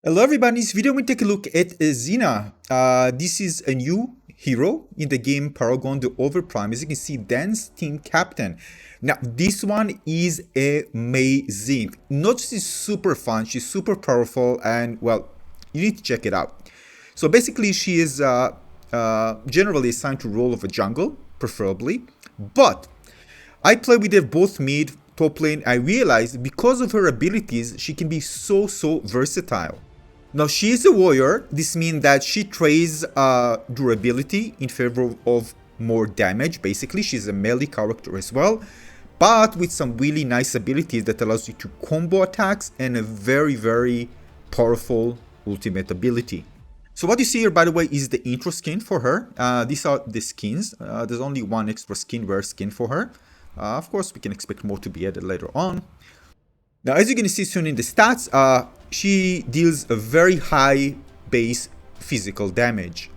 Hello everybody, in this video we take a look at Xena. This is a new hero in the game Paragon The Overprime. As you can see, Dan's team captain. Now this one is amazing. Not just is super fun, she's super powerful, and well, you need to check it out. So basically she is generally assigned to role of a jungle, preferably, but I play with her both mid, top lane. I realized because of her abilities she can be so versatile. Now she is a warrior. This means that she trades durability in favor of more damage. Basically she's a melee character as well, but with some really nice abilities that allows you to combo attacks and a very powerful ultimate ability. So what you see here, by the way, is the intro skin for her. These are the skins. There's only one extra rare skin for her. Of course we can expect more to be added later on. Now as you're going to see soon in the stats, she deals a very high base physical damage.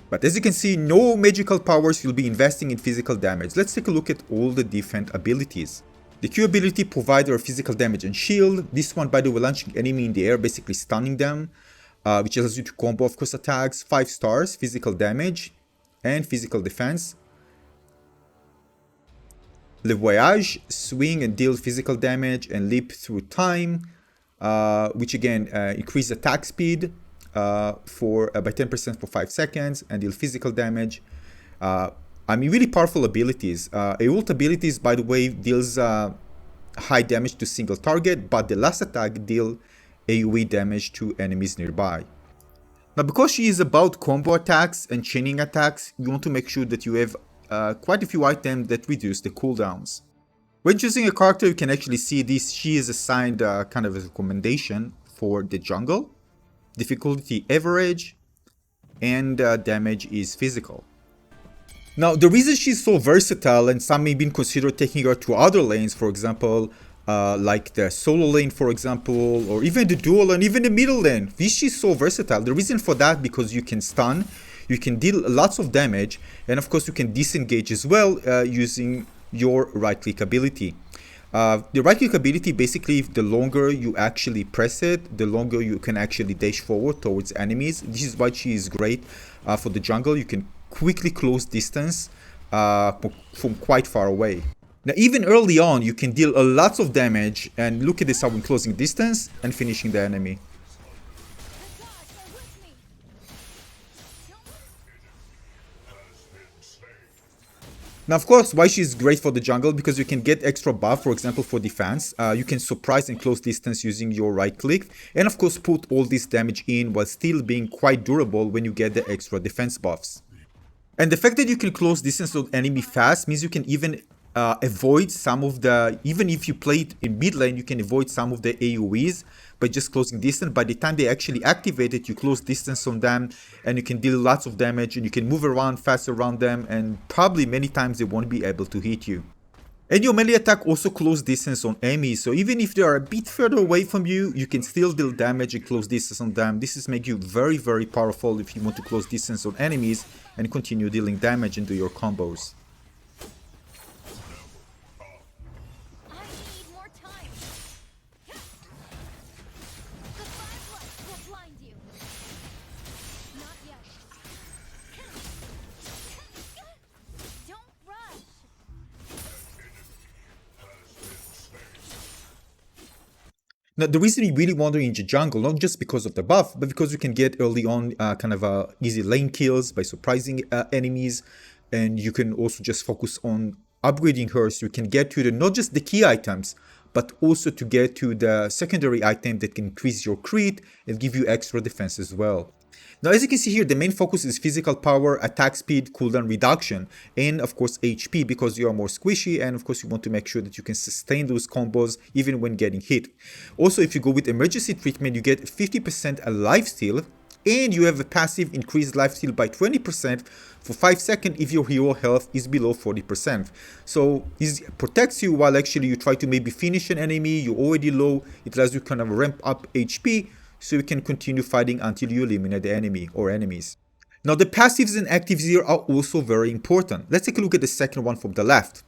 But as you can see, no magical powers will be investing in physical damage. Let's take a look at all the different abilities. The Q ability provides her physical damage and shield. This one, by the way, launching enemy in the air, basically stunning them, which allows you to combo of course attacks. 5 stars, physical damage and physical defense. Le Voyage, swing and deal physical damage and leap through time, which again increase attack speed by 10% for 5 seconds and deal physical damage. I mean, really powerful abilities. Ult abilities, by the way, deals high damage to single target, but the last attack deal AoE damage to enemies nearby. Now because she is about combo attacks and chaining attacks, you want to make sure that you have quite a few items that reduce the cooldowns. When choosing a character, you can actually see this. She is assigned kind of a recommendation for the jungle. Difficulty average and damage is physical. Now the reason she's so versatile, and some may even consider taking her to other lanes, for example, like the solo lane for example, or even the dual lane, even the middle lane. She's so versatile. The reason for that, because you can stun, you can deal lots of damage, and of course you can disengage as well using your right click ability. The right click ability, basically the longer you actually press it, the longer you can actually dash forward towards enemies. This is why she is great for the jungle. You can quickly close distance from quite far away. Now even early on you can deal lots of damage, and look at this, how in closing distance and finishing the enemy. Now of course, why she's great for the jungle, because you can get extra buff, for example for defense. You can surprise and close distance using your right click, and of course put all this damage in while still being quite durable when you get the extra defense buffs. And the fact that you can close distance on enemy fast means you can even avoid some of the, even if you play it in mid lane, you can avoid some of the AoEs by just closing distance. By the time they actually activate it, you close distance on them and you can deal lots of damage, and you can move around fast around them, and probably many times they won't be able to hit you. And your melee attack also close distance on enemies, so even if they are a bit further away from you, you can still deal damage and close distance on them. This is make you very powerful if you want to close distance on enemies and continue dealing damage into your combos. Now the reason you really want to in the jungle, not just because of the buff, but because you can get early on kind of easy lane kills by surprising enemies, and you can also just focus on upgrading her so you can get to the not just the key items, but also to get to the secondary item that can increase your crit and give you extra defense as well. Now as you can see here, the main focus is physical power, attack speed, cooldown reduction, and of course HP, because you are more squishy, and of course you want to make sure that you can sustain those combos even when getting hit. Also, if you go with emergency treatment, you get 50% a lifesteal, and you have a passive increased lifesteal by 20% for 5 seconds if your hero health is below 40%. So this protects you while actually you try to maybe finish an enemy, you're already low. It allows you kind of ramp up HP so you can continue fighting until you eliminate the enemy or enemies. Now the passives and actives here are also very important. Let's take a look at the second one from the left.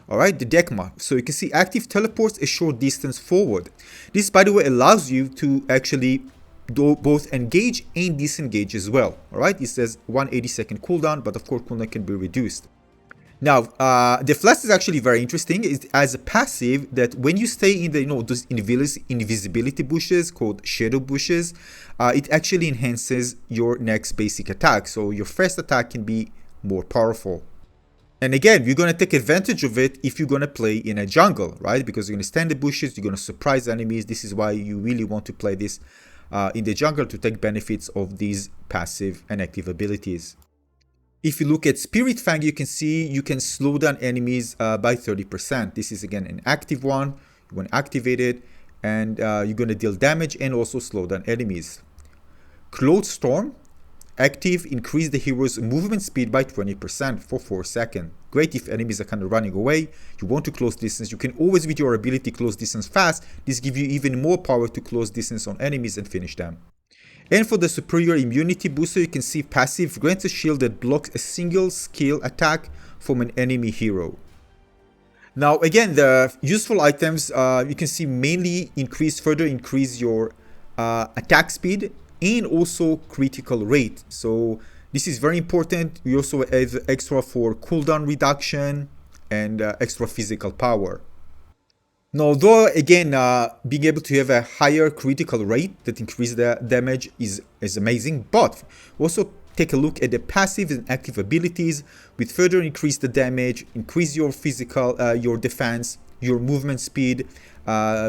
Alright, the Dekma. So you can see active teleports a short distance forward. This, by the way, allows you to actually both engage and disengage as well. All right, it says 180-second cooldown, but of course cooldown can be reduced. Now, the flash is actually very interesting. It's as a passive that when you stay in the those invisibility bushes called shadow bushes, it actually enhances your next basic attack. So your first attack can be more powerful. And again, you're going to take advantage of it if you're going to play in a jungle, right? Because you're going to stand in the bushes, you're going to surprise enemies. This is why you really want to play this in the jungle to take benefits of these passive and active abilities. If you look at Spirit Fang, you can see you can slow down enemies by 30%. This is again an active one. You want to activate it, and you're going to deal damage and also slow down enemies. Cloud Storm, active, increase the hero's movement speed by 20% for 4 seconds. Great if enemies are kind of running away. You want to close distance. You can always, with your ability, close distance fast. This gives you even more power to close distance on enemies and finish them. And for the superior immunity booster, you can see passive grants a shield that blocks a single skill attack from an enemy hero. Now again, the useful items you can see mainly further increase your attack speed and also critical rate. So this is very important. We also have extra for cooldown reduction and extra physical power. Now, although again, being able to have a higher critical rate that increases the damage is amazing, but also take a look at the passive and active abilities, which further increase the damage, increase your physical, your defense, your movement speed,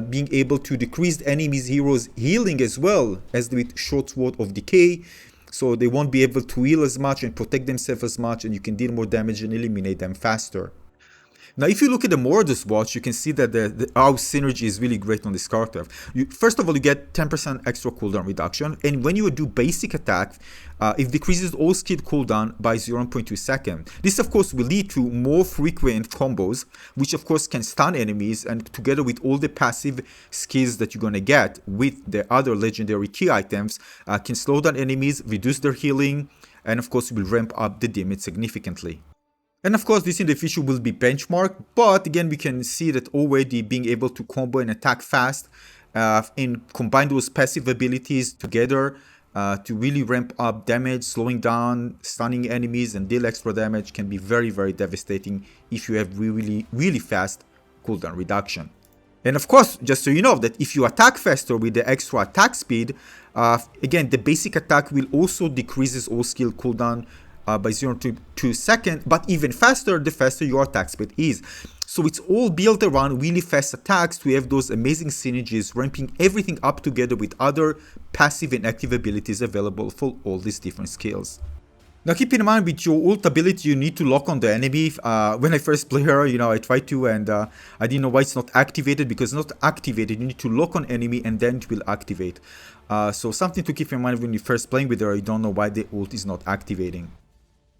being able to decrease enemies' heroes' healing as well as with Short Sword of Decay, so they won't be able to heal as much and protect themselves as much, and you can deal more damage and eliminate them faster. Now, if you look at the Mordor's Watch, you can see that our synergy is really great on this character. First of all, you get 10% extra cooldown reduction, and when you do basic attack, it decreases all skill cooldown by 0.2 seconds. This, of course, will lead to more frequent combos, which, of course, can stun enemies, and together with all the passive skills that you're going to get with the other legendary key items, can slow down enemies, reduce their healing, and, of course, will ramp up the damage significantly. And of course, this in the future will be benchmarked, but again, we can see that already being able to combo and attack fast and combine those passive abilities together to really ramp up damage, slowing down, stunning enemies, and deal extra damage can be very, very devastating if you have really, really fast cooldown reduction. And of course, just so you know that if you attack faster with the extra attack speed, again, the basic attack will also decreases all skill cooldown by 0.2 seconds, but even faster the faster your attack speed is. So it's all built around really fast attacks to have those amazing synergies, ramping everything up together with other passive and active abilities available for all these different skills. Now keep in mind, with your ult ability, you need to lock on the enemy. When I first play her, I tried to, and I didn't know why it's not activated, because it's not activated. You need to lock on enemy and then it will activate. So something to keep in mind when you're first playing with her, you don't know why the ult is not activating.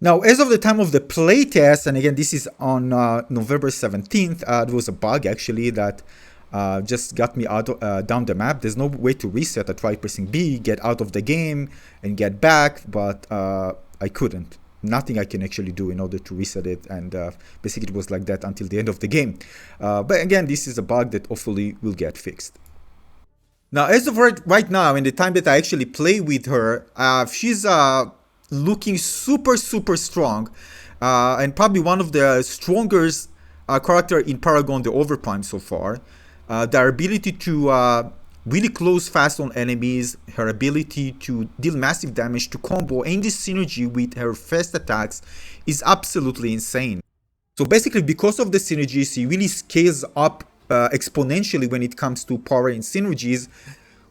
Now, as of the time of the playtest, and again, this is on November 17th, there was a bug actually that just got me out down the map. There's no way to reset. I tried pressing B, get out of the game, and get back, but I couldn't. Nothing I can actually do in order to reset it, and basically it was like that until the end of the game. But again, this is a bug that hopefully will get fixed. Now, as of right now, in the time that I actually play with her, she's looking super strong, and probably one of the strongest character in Paragon The Overprime so far. Their ability to really close fast on enemies, her ability to deal massive damage, to combo, and this synergy with her fast attacks is absolutely insane. So basically, because of the synergies, she really scales up exponentially when it comes to power and synergies,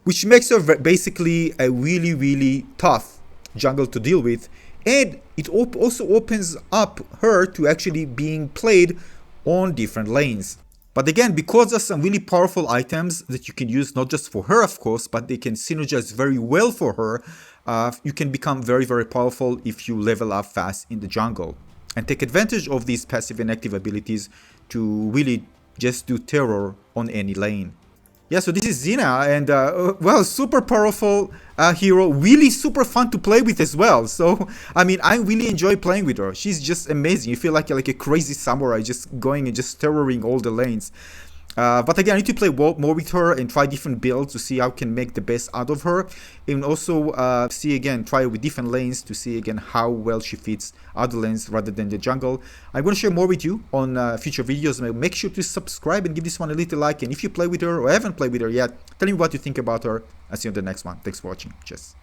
which makes her basically a really tough jungle to deal with, and it also opens up her to actually being played on different lanes. But again, because there's some really powerful items that you can use, not just for her of course, but they can synergize very well for her, you can become very powerful if you level up fast in the jungle and take advantage of these passive and active abilities to really just do terror on any lane. Yeah, so this is Xena, and well, super powerful hero, really super fun to play with as well. So, I mean, I really enjoy playing with her. She's just amazing. You feel like a crazy samurai just going and just terroring all the lanes. But again, I need to play more with her and try different builds to see how I can make the best out of her. And also see again, try with different lanes to see again how well she fits other lanes rather than the jungle. I'm going to share more with you on future videos. Make sure to subscribe and give this one a little like. And if you play with her or haven't played with her yet, tell me what you think about her. I'll see you on the next one. Thanks for watching. Cheers.